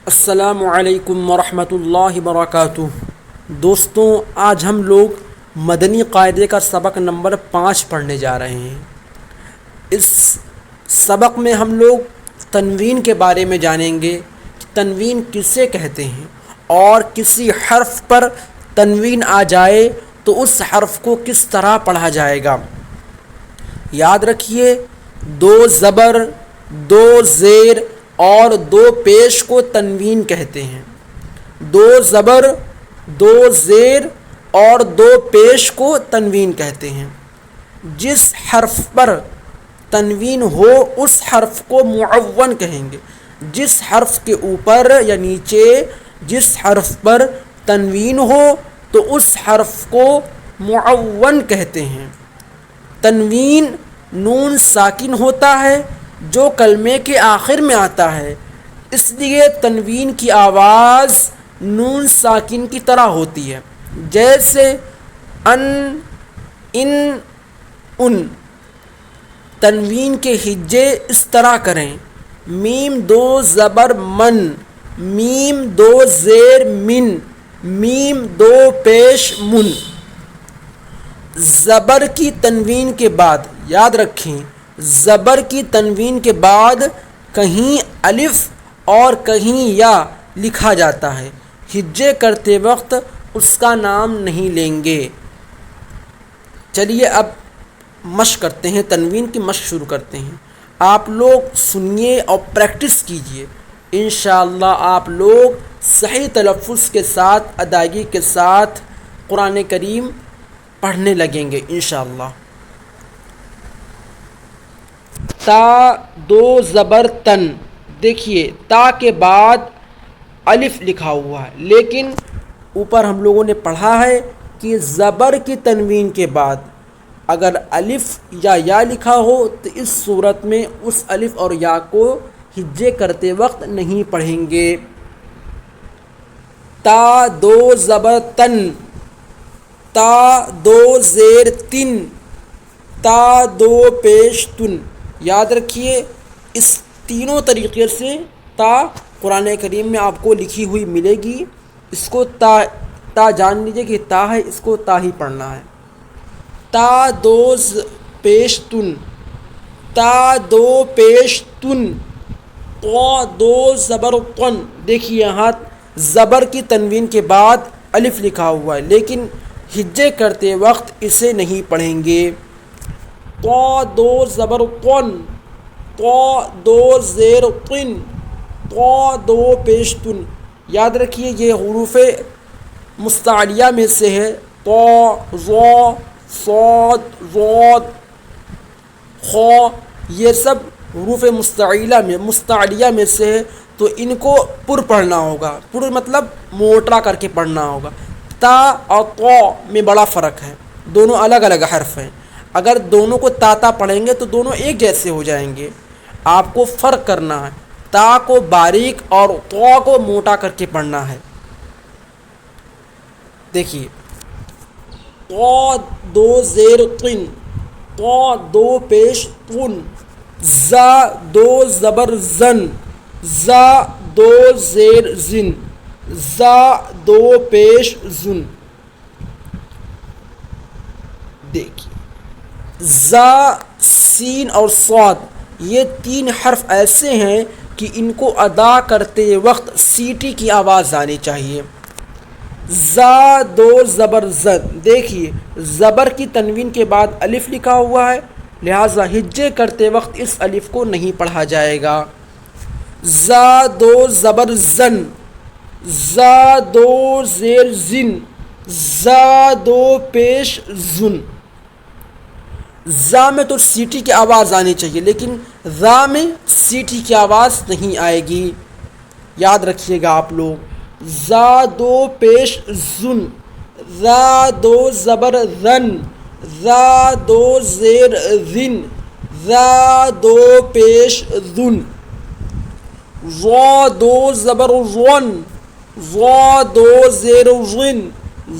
السلام علیکم ورحمۃ اللہ وبرکاتہ۔ دوستوں، آج ہم لوگ مدنی قاعدے کا سبق نمبر 5 پڑھنے جا رہے ہیں۔ اس سبق میں ہم لوگ تنوین کے بارے میں جانیں گے کہ تنوین کسے کہتے ہیں، اور کسی حرف پر تنوین آ جائے تو اس حرف کو کس طرح پڑھا جائے گا۔ یاد رکھیے، 2 زبر، 2 زیر اور 2 پیش کو تنوین کہتے ہیں۔ 2 زبر، 2 زیر اور 2 پیش کو تنوین کہتے ہیں۔ جس حرف پر تنوین ہو اس حرف کو معون کہیں گے۔ جس حرف کے اوپر یا نیچے جس حرف پر تنوین ہو تو اس حرف کو معون کہتے ہیں۔ تنوین نون ساکن ہوتا ہے جو کلمے کے آخر میں آتا ہے، اس لیے تنوین کی آواز نون ساکن کی طرح ہوتی ہے، جیسے ان، ان، ان۔ تنوین کے ہجے اس طرح کریں: میم 2 زبر من، میم 2 زیر من، میم 2 پیش من۔ زبر کی تنوین کے بعد یاد رکھیں، زبر کی تنوین کے بعد کہیں الف اور کہیں یا لکھا جاتا ہے۔ ہجے کرتے وقت اس کا نام نہیں لیں گے۔ چلیے اب مشق کرتے ہیں، تنوین کی مشق شروع کرتے ہیں۔ آپ لوگ سنیے اور پریکٹس کیجئے، انشاءاللہ آپ لوگ صحیح تلفظ کے ساتھ، ادائیگی کے ساتھ قرآن کریم پڑھنے لگیں گے انشاءاللہ۔ تا 2 زبر تن، دیکھیے تا کے بعد الف لکھا ہوا ہے، لیکن اوپر ہم لوگوں نے پڑھا ہے کہ زبر کی تنوین کے بعد اگر الف یا لکھا ہو تو اس صورت میں اس الف اور یا کو ہجے کرتے وقت نہیں پڑھیں گے۔ تا 2 زبر تن، تا 2 زیر تن، تا 2 پیش تن۔ یاد رکھیے، اس تینوں طریقے سے تا قرآن کریم میں آپ کو لکھی ہوئی ملے گی۔ اس کو تا جان لیجیے کہ تا ہے، اس کو تا ہی پڑھنا ہے۔ تا 2 پیش تن، تا 2 پیش تن، تو 2 زبر تن۔ دیکھیے یہاں زبر کی تنوین کے بعد الف لکھا ہوا ہے، لیکن ہجے کرتے وقت اسے نہیں پڑھیں گے۔ تو 2 زبر تن، تو 2 زیر تن، تو 2 پیش تن۔ یاد رکھیے یہ حروف مستعلیہ میں سے ہے۔ تو، ظا، صاد، ضاد، خا، یہ سب حروف مستعلیہ میں سے ہے، تو ان کو پر پڑھنا ہوگا۔ پر مطلب موٹا کر کے پڑھنا ہوگا۔ تا اور تو میں بڑا فرق ہے، دونوں الگ الگ حرف ہیں۔ اگر دونوں کو تا پڑھیں گے تو دونوں ایک جیسے ہو جائیں گے۔ آپ کو فرق کرنا ہے، تا کو باریک اور تو کو موٹا کر کے پڑھنا ہے۔ دیکھیے، تو 2 زیر تن، تو 2 پیش تن، زا 2 زبر زن، زا 2 زیر زن، زا 2 پیش زن۔ دیکھیے، زا، سین اور صاد، یہ 3 حرف ایسے ہیں کہ ان کو ادا کرتے وقت سیٹی کی آواز آنی چاہیے۔ زا 2 زبر زن، دیکھیے زبر کی تنوین کے بعد الف لکھا ہوا ہے، لہٰذا ہجے کرتے وقت اس الف کو نہیں پڑھا جائے گا۔ زا 2 زبر زن، زا 2 زیر زن، زا 2 پیش زن۔ زا میں تو سیٹی کی آواز آنی چاہیے، لیکن زا میں سیٹی کی آواز نہیں آئے گی، یاد رکھیے گا آپ لوگ۔ زا 2 پیش زن، زا 2 زبر زن، زا 2 زیر زن، زا 2 پیش زن۔ ضا 2 زبر زن، ضا 2 زیر زن،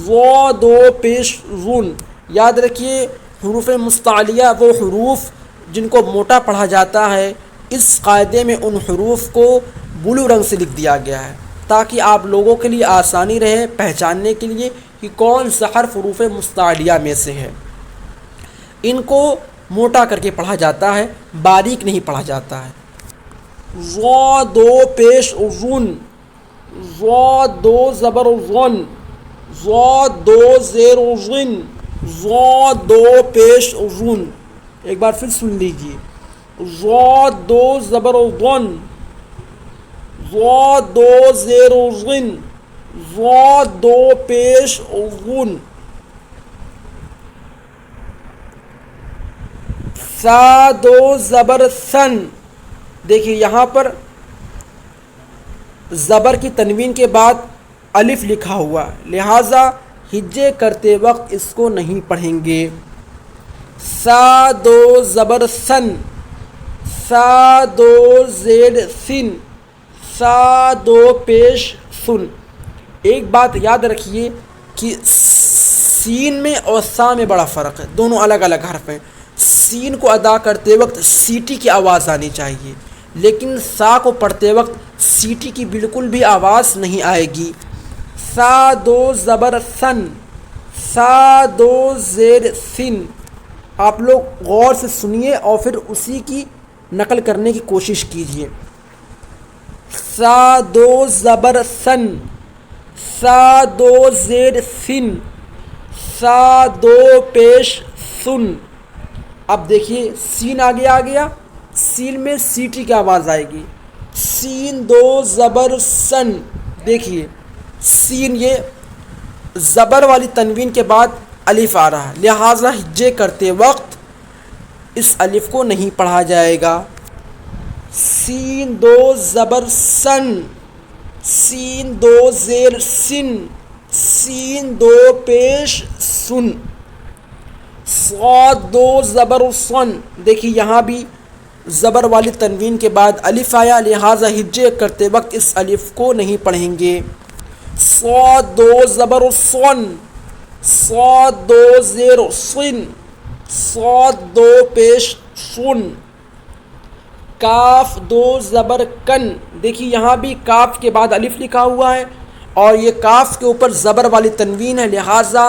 ضا 2 پیش زن۔ یاد رکھیے، حروف مستعلیہ وہ حروف جن کو موٹا پڑھا جاتا ہے، اس قاعدے میں ان حروف کو بلو رنگ سے لکھ دیا گیا ہے تاکہ آپ لوگوں کے لیے آسانی رہے پہچاننے کے لیے کہ کون سا حرف حروف مستعلیہ میں سے ہے۔ ان کو موٹا کر کے پڑھا جاتا ہے، باریک نہیں پڑھا جاتا ہے۔ ضا دو پیش رن، ضا دو زبر ظن، ضا دو زیر ظن، ضا دو پیش رن۔ ایک بار پھر سن لیجیے، ضا دو زبر ظن، ضا دو زیر ظن، ضا دو پیش غن، سا دو زبر سن۔ دیکھیے یہاں پر زبر کی تنوین کے بعد الف لکھا ہوا، لہٰذا ہجے کرتے وقت اس کو نہیں پڑھیں گے۔ سا دو زبر سن، سا دو زیر سن، سا دو پیش سن۔ ایک بات یاد رکھیے کہ سین میں اور سا میں بڑا فرق ہے، دونوں الگ الگ حرف ہیں۔ سین کو ادا کرتے وقت سیٹی کی آواز آنی چاہیے، لیکن سا کو پڑھتے وقت سیٹی کی بالکل بھی آواز نہیں آئے گی۔ سا دو زبر سن، سا دو زیر سن۔ آپ لوگ غور سے سنیے اور پھر اسی کی نقل کرنے کی کوشش کیجیے۔ سا دو زبر سن، سا دو زیر سن، سا دو پیش سن۔ اب دیکھیے سین آگے آ گیا، سین میں سیٹی کی آواز آئے گی۔ سین دو زبر سن، دیکھیے سین یہ زبر والی تنوین کے بعد الف آ رہا ہے، لہٰذا ہجے کرتے وقت اس الف کو نہیں پڑھا جائے گا۔ سین دو زبر سن، سین دو زیر سن، سین دو پیش سن۔ صاد دو زبر صن، دیکھیے یہاں بھی زبر والی تنوین کے بعد الف آیا، لہٰذا ہجے کرتے وقت اس الف کو نہیں پڑھیں گے۔ صاد دو زبر صن، صاد دو زیر صن، صاد دو پیش سن۔ کاف دو زبر کن، دیکھیے یہاں بھی کاف کے بعد الف لکھا ہوا ہے اور یہ کاف کے اوپر زبر والی تنوین ہے، لہٰذا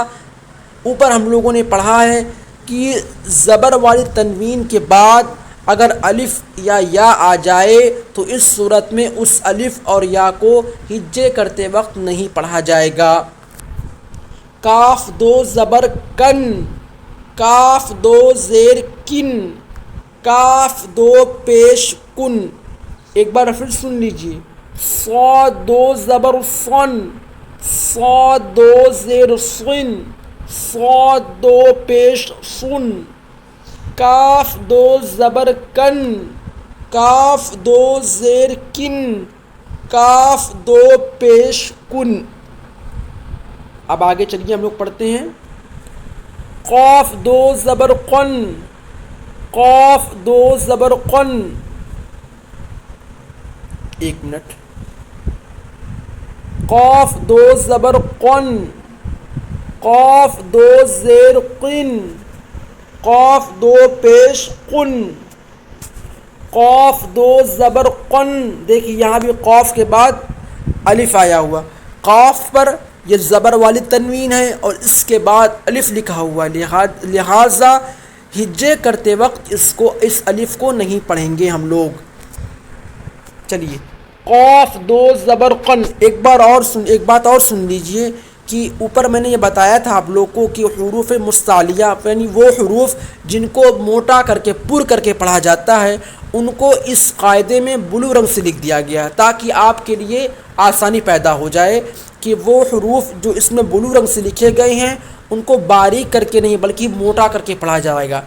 اوپر ہم لوگوں نے پڑھا ہے کہ زبر والی تنوین کے بعد اگر الف یا آ جائے تو اس صورت میں اس الف اور یا کو ہجے کرتے وقت نہیں پڑھا جائے گا۔ کاف دو زبر کن، کاف دو زیر کن، کاف دو پیش کن۔ ایک بار پھر سن لیجیے، صاد دو زبر صن، صاد دو زیر صن، صاد دو پیش سن۔ کاف دو زبر کن، کاف دو زیر کن، کاف دو پیش کن۔ اب آگے چلیے ہم لوگ پڑھتے ہیں۔ قاف دو زبر قن، قاف دو زبر قن۔ ایک منٹ، قاف دو زبر قن، قاف دو زیر قن، قاف دو پیش قن، قاف دو زبر قن۔ دیکھیے یہاں بھی قاف کے بعد الف آیا ہوا، قاف پر یہ زبر والی تنوین ہے اور اس کے بعد الف لکھا ہوا، لہٰذا ہجے کرتے وقت اس الف کو نہیں پڑھیں گے ہم لوگ۔ چلیے، قاف دو زبر قن۔ ایک بات اور سن لیجئے کہ اوپر میں نے یہ بتایا تھا آپ لوگ کو کہ حروف مستعلیہ یعنی وہ حروف جن کو موٹا کر کے پر کر کے پڑھا جاتا ہے ان کو اس قاعدے میں بلو رنگ سے لکھ دیا گیا ہے تاکہ آپ کے لیے آسانی پیدا ہو جائے کہ وہ حروف جو اس میں بلو رنگ سے لکھے گئے ہیں ان کو باریک کر کے نہیں بلکہ موٹا کر کے پڑھا جائے گا۔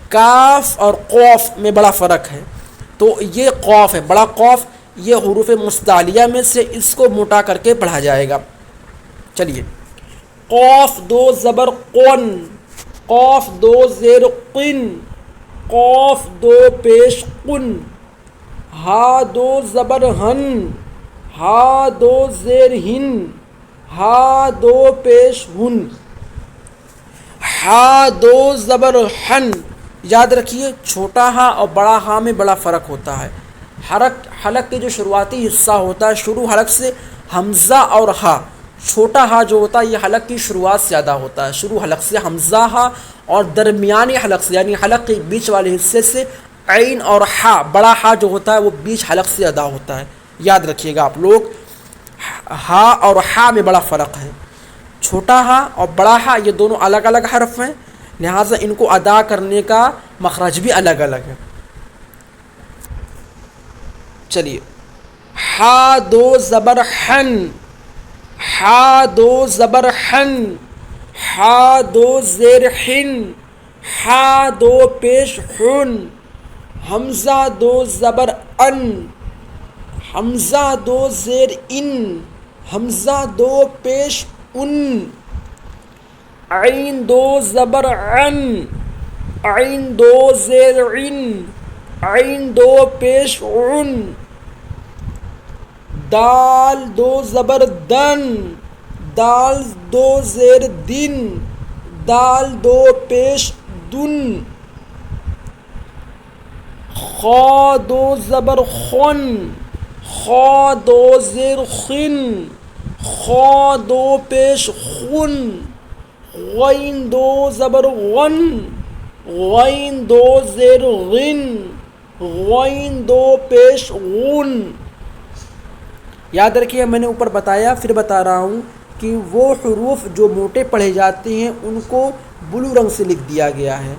کاف اور قوف میں بڑا فرق ہے، تو یہ قوف ہے، بڑا قوف یہ حروف مستعلیہ میں سے، اس کو موٹا کر کے پڑھا جائے گا۔ چلیے، قاف دو زبر قن، قاف دو زیر قن، قاف دو پیش قن، ہا دو زبر ہن، ہا دو زیر ہن، ہا دو پیش ہن، ہا دو زبر ہن۔ یاد رکھیے چھوٹا ہا اور بڑا ہا میں بڑا فرق ہوتا ہے۔ حلق کے جو شروعاتی حصہ ہوتا ہے، شروع حلق سے حمزہ اور ہا، چھوٹا ہا جو ہوتا ہے یہ حلق کی شروعات سے ادا ہوتا ہے، شروع حلق سے حمزہ ہا، اور درمیانی حلق سے یعنی حلق کے بیچ والے حصے سے عین اور ہا، بڑا ہا جو ہوتا ہے وہ بیچ حلق سے ادا ہوتا ہے۔ یاد رکھیے گا آپ لوگ، ہا اور ہا میں بڑا فرق ہے، چھوٹا ہا اور بڑا ہا یہ دونوں الگ الگ حرف ہیں، لہٰذا ان کو ادا کرنے کا مخرج بھی الگ الگ ہے۔ چلیے، ہا دو زبر حن، ہا دو زبر حن، ہا دو زیر حن، ہا دو پیش حن، حمزہ دو زبر ان، حمزہ دو زیر ان، حمزہ دو پیش ان، عین دو زبر عن، عین دو زیر عن، عین دو پیش عن، دال دو زبر دن، دال دو زیر دن، دال دو پیش دن، خا دو زبر خن، خا دو زیر خن، خا دو پیش خن، غین دو زبر غن، غین دو زیر غن، غین دو پیش غن۔ یاد رکھیے، میں نے اوپر بتایا پھر بتا رہا ہوں کہ وہ حروف جو موٹے پڑھے جاتے ہیں ان کو بلو رنگ سے لکھ دیا گیا ہے،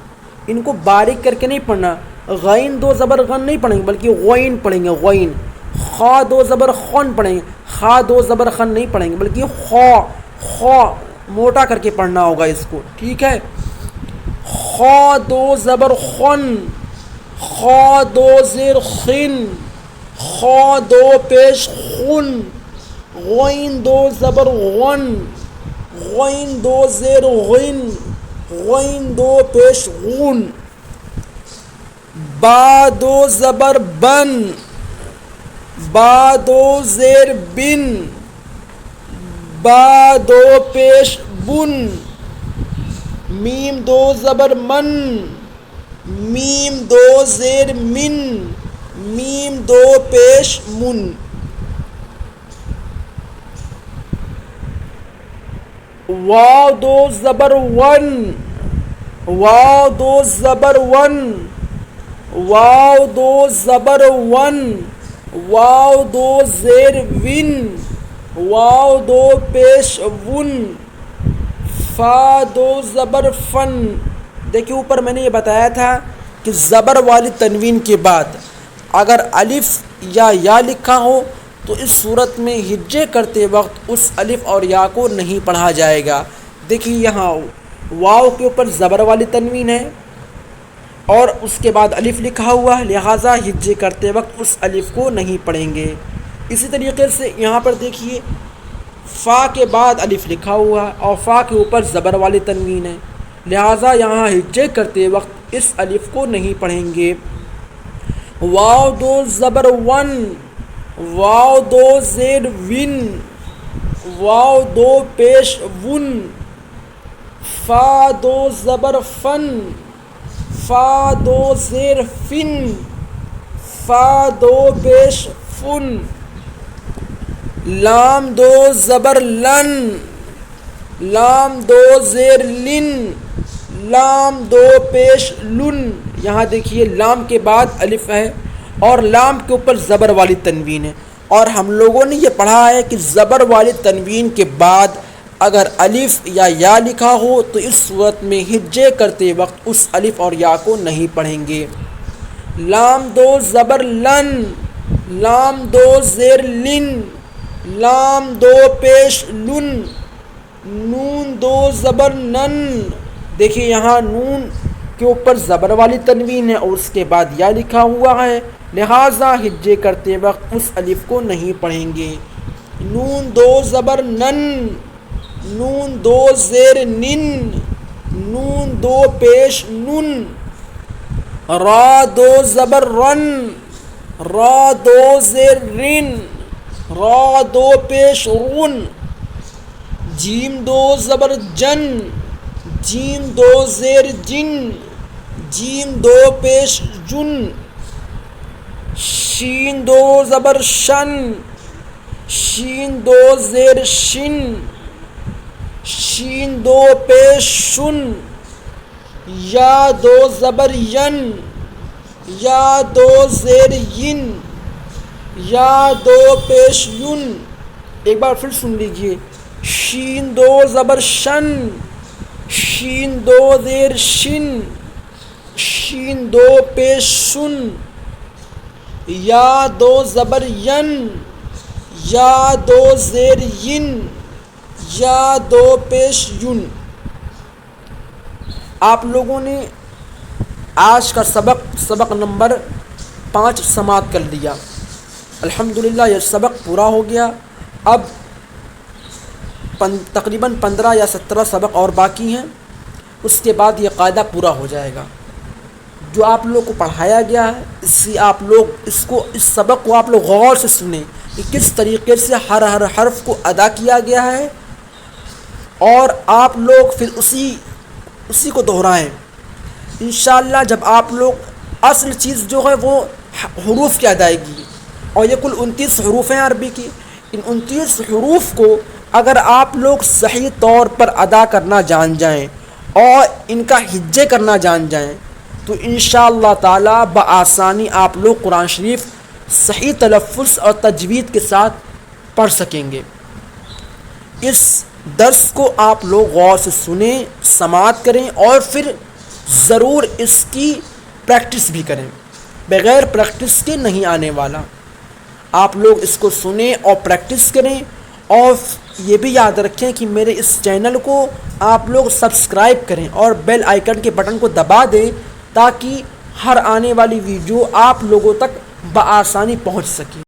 ان کو باریک کر کے نہیں پڑھنا۔ غین دو زبر غن نہیں پڑھیں گے بلکہ غین پڑھیں گے، غین۔ خا دو زبر خن پڑھیں گے، خا دو زبر خن نہیں پڑھیں گے بلکہ خا، خا موٹا کر کے پڑھنا ہوگا اس کو، ٹھیک ہے۔ خا دو زبر خن، خا دو زیر خن، خا دو پیش خن، غین دو زبر غن، غین دو زیر غن، غین دو پیش غن، با دو زبر بن، با دو زیر بن، با دو پیش بن، میم دو زبر من، میم دو زیر من، میم دو پیش من، واو دو زبر ون، واو دو زبر ون، واو دو زبر ون، واو دو زیر ون، واو دو پیش ون، فا دو زبر فن۔ دیکھیے اوپر میں نے یہ بتایا تھا کہ زبر والی تنوین کے بعد اگر الف یا یا لکھا ہو تو اس صورت میں ہجے کرتے وقت اس الف اور یا کو نہیں پڑھا جائے گا۔ دیکھیے یہاں واو کے اوپر زبر والی تنوین ہے اور اس کے بعد الف لکھا ہوا ہے، لہٰذا ہجے کرتے وقت اس الف کو نہیں پڑھیں گے۔ اسی طریقے سے یہاں پر دیکھیے فا کے بعد الف لکھا ہوا ہے اور فا کے اوپر زبر والی تنوین ہے، لہٰذا یہاں ہجے کرتے وقت اس الف کو نہیں پڑھیں گے۔ واو دو زبر ون، واو دو زیر ون، واو دو پیش ون، فا دو زبر فن، فا دو زیر فن، فا دو پیش فن، لام دو زبر لن، لام دو زیر لن، لام دو پیش لن۔ یہاں دیکھیے لام کے بعد الف ہے اور لام کے اوپر زبر والی تنوین ہے، اور ہم لوگوں نے یہ پڑھا ہے کہ زبر والی تنوین کے بعد اگر الف یا لکھا ہو تو اس صورت میں ہجے کرتے وقت اس الف اور یا کو نہیں پڑھیں گے۔ لام دو زبر لن، لام دو زیر لن، لام دو پیش لن، نون دو زبر نن۔ دیکھیے یہاں نون کے اوپر زبر والی تنوین ہے اور اس کے بعد یا لکھا ہوا ہے، لہٰذا ہجے کرتے وقت اس الف کو نہیں پڑھیں گے۔ نون دو زبر نن، نون دو زیر نن، نون دو پیش نن، را دو زبر رن، را دو زیر رن، را دو پیش رن، جیم دو زبر جن، جیم دو زیر جن، جیم دو پیش جن، شین دو زبر شن، شین دو زیر شن، شین دو پیش شن، یا دو زبر ین، یا دو زیر ین، یا دو پیش یون۔ ایک بار پھر سن لیجیے، شین دو زبر شن، شین دو زیر شن، شین دو پیش شن، یا دو زبر ین، یا دو زیر ین، یا دو پیش یون۔ آپ لوگوں نے آج کا سبق نمبر 5 سماعت کر لیا۔ الحمدللہ یہ سبق پورا ہو گیا۔ اب تقریباً 15 یا 17 سبق اور باقی ہیں، اس کے بعد یہ قاعدہ پورا ہو جائے گا۔ جو آپ لوگ کو پڑھایا گیا ہے اس سبق کو آپ لوگ غور سے سنیں کہ کس طریقے سے ہر حرف کو ادا کیا گیا ہے، اور آپ لوگ پھر اسی کو دہرائیں۔ انشاءاللہ جب آپ لوگ اصل چیز جو ہے وہ حروف کی ادائیگی، اور یہ کل 29 حروف ہیں عربی کی، ان 29 حروف کو اگر آپ لوگ صحیح طور پر ادا کرنا جان جائیں اور ان کا ہجے کرنا جان جائیں تو انشاءاللہ تعالی بآسانی آپ لوگ قرآن شریف صحیح تلفظ اور تجوید کے ساتھ پڑھ سکیں گے۔ اس درس کو آپ لوگ غور سے سنیں، سماعت کریں، اور پھر ضرور اس کی پریکٹس بھی کریں۔ بغیر پریکٹس کے نہیں آنے والا۔ آپ لوگ اس کو سنیں اور پریکٹس کریں، اور یہ بھی یاد رکھیں کہ میرے اس چینل کو آپ لوگ سبسکرائب کریں اور بیل آئیکن کے بٹن کو دبا دیں تاکہ ہر آنے والی ویڈیو آپ لوگوں تک بآسانی پہنچ سکے۔